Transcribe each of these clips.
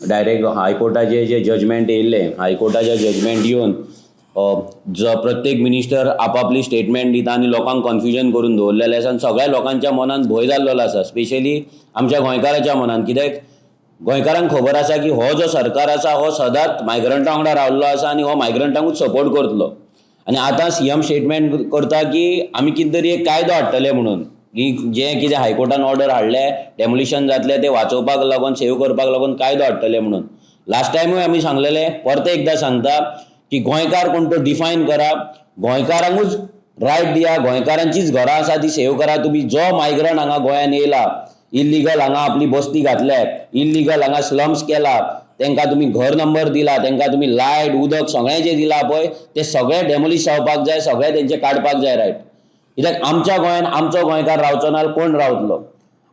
Direct हायकोर्टाचे जे judgement येयल्ले, हायकोर्टाचे judgement येवन प्रत्येक मिनिस्टर आपापली स्टेटमेंट दिता आनी लोकांक कन्फ्युजन करून दवरलेले आसा आनी सगळ्या लोकांच्या मनान भंय जाल्लो आसा, स्पेशली आमच्या गोंयकारांच्या मनान. कित्याक गोंयकारांक खबर आसा की हो जो सरकार आसा हो सदांच मायग्रंटां वांगडा रावल्लो आसा आनी हो मायग्रंटांकूच सपोर्ट करतलो. आनी आतां सीएम स्टेटमेंट करता की आमी कितें तरी एक कायदो हाडटले म्हणून, की जें कितें हायकोर्टान ऑर्डर हाडले डेमोलिशन जातले ते वाचोवपाक लागून सेव करपाक लागून कायदो हाडटले म्हणून. लास्ट टायमूय आमी सांगलेले, परते एकदां सांगता की गोंयकार कोण तो डिफायन करा, गोंयकारांकूच रायट दिया, गोंयकारांचीच घरां आसा ती सेव करा. तुमी जो मायग्रंट हांगा गोंयान येयला, इल्लिगल हांगा आपली बस्ती घातल्या, इल्लिगल हांगा स्लम्स केला, तांकां तुमी घर नंबर दिला, तांकां तुमी लायट उदक सगळें जें दिलां पळय तें सगळें डेमोलिश जावपाक जाय, सगळें तेंचें काडपाक जाय रायट. कित्याक आमच्या गोंयान आमचो गोंयकार रावचो ना कोण रावतलो.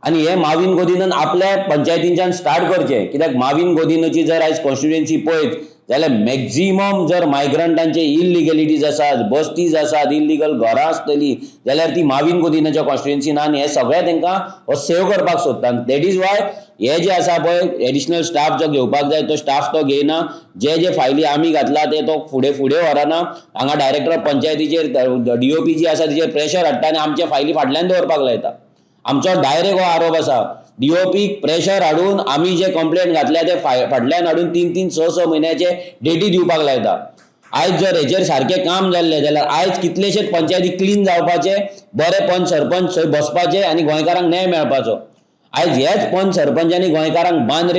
आनी हे माविन गोदिनान आपल्या पंचायतींच्यान स्टार्ट करचें. कित्याक माविन गोदिनाची जर आयज कॉन्स्टिट्युएन्सी पळयत जाल्यार मॅक्झिमम जर मायग्रंटांचे इल्लिगलिटीज आसात, बस्तीज आसात, इल्लिगल घरां आसतलीं जाल्यार ती माविन गोदिनाच्या कॉन्स्टिट्युएन्सीन. आनी हे सगळें तांकां हो सेव करपाक सोदता. दॅट इज वाय हे जे आसा पळय एडिशनल स्टाफ जो घेवपाक जाय तो स्टाफ तो घेयना. जे फायली आमी घातला ते तो फुडें व्हरना. हांगा डायरेक्टर ऑफ पंचायतीचेर DOP जी आसा तिचेर प्रेशर हाडटा आनी आमचे फायली फाटल्यान दवरपाक लायता. आमचो डायरेक्ट हो आरोप आसा. DOPक प्रेशर हाडून आमी जे कंप्लेंट घातल्या ते फाटल्यान हाडून 3-3, 6-6 म्हयन्याचे डेटी दिवपाक लायता. आयज जर हेचेर सारकें काम जाल्लें जाल्यार आयज कितलेशेच पंचायती क्लीन जावपाचे, बरे पंच सरपंच थंय बसपाचे आनी गोंयकारांक न्याय मेळपाचो. आयज हेच पंच सरपंचांनी गोंयकारांक बांद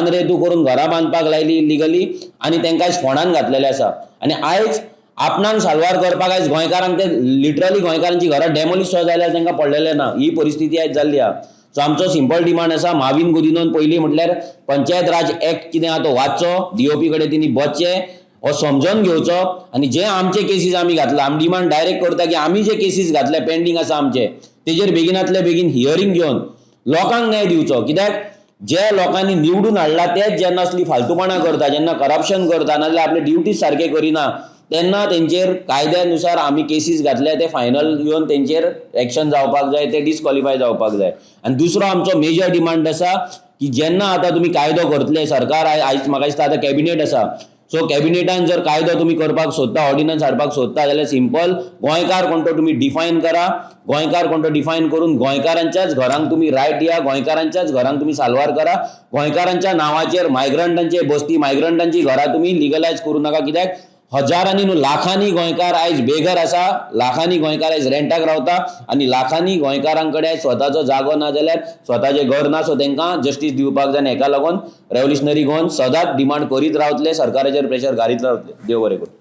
रे तूं करून घरां बांदपाक लायली इल्लिगली आनी तांकां आयज फोंडान घातलेले आसा. आनी आयज आपणान साल्वार करपाक आयज गोंयकारांक ते लिटरली गोंयकारांची घरां डेमोलिश जाल्यार तांकां पडलेले ना. ही परिस्थिती आयज जाल्ली आहा. सो आमचो सिंपल डिमांड आसा माविन गोदिनान पयलीं म्हटल्यार पंचायत राज एक्ट कितें आहा तो वाचचो, DOP कडेन तेणी बसचें, हो समजून घेवचो. आनी जे आमचे केसीस आमी घातला, आमी डिमांड डायरेक्ट करता की आमी जे केसीस घातले पेंडींग आसा आमचे तेजेर बेगिनांतले बेगीन हियरींग घेवन लोकांक न्याय दिवचो. कित्याक जे लोकांनी निवडून हाडला तेच जेन्ना असली फालतूपणां करता, जेन्ना करप्शन करता, नाजाल्यार आपले ड्युटीज सारके करिना, तेन्ना तेंचेर कायद्यानुसार आमी केसीस घातले ते फायनल येवन तेंचेर एक्शन जावपाक जाय, ते डिस्क्वॉलिफाय जावपाक जाय. आनी दुसरो आमचो मेजर डिमांड आसा की जेन्ना आतां तुमी कायदो करतले, सरकार आयज म्हाका दिसता आतां कॅबिनेट आसा, सो कॅबिनेटान जर कायदो तुमी करपाक सोदता, ऑर्डिनन्स हाडपाक सोदता जाल्यार सिंपल गोंयकार कोण तो तुमी डिफायन करा. गोंयकार कोण तो डिफायन करून गोंयकारांच्याच घरांक तुमी रायट दिया, गोंयकारांच्याच घरांक तुमी साल्वार करा. गोंयकारांच्या नांवाचेर मायग्रंटांचे बस्ती, मायग्रंटांची घरां तुमी लिगलायज करूं नाका. कित्याक हजारांनी न्हू लाखांनी गोंयकार आयज बेघर आसा, लाखांनी गोंयकार आयज रेंटाक रावता आनी लाखांनी गोंयकारां कडेन स्वताचो जागो ना जाल्यार स्वताचें घर ना. सो तांकां जस्टीस दिवपाक जाय. हेका लागून रेव्होल्युशनरी गोवन सदांच डिमांड करीत रावतले, सरकाराचेर प्रेशर घालीत रावतले. देव बरें करूं.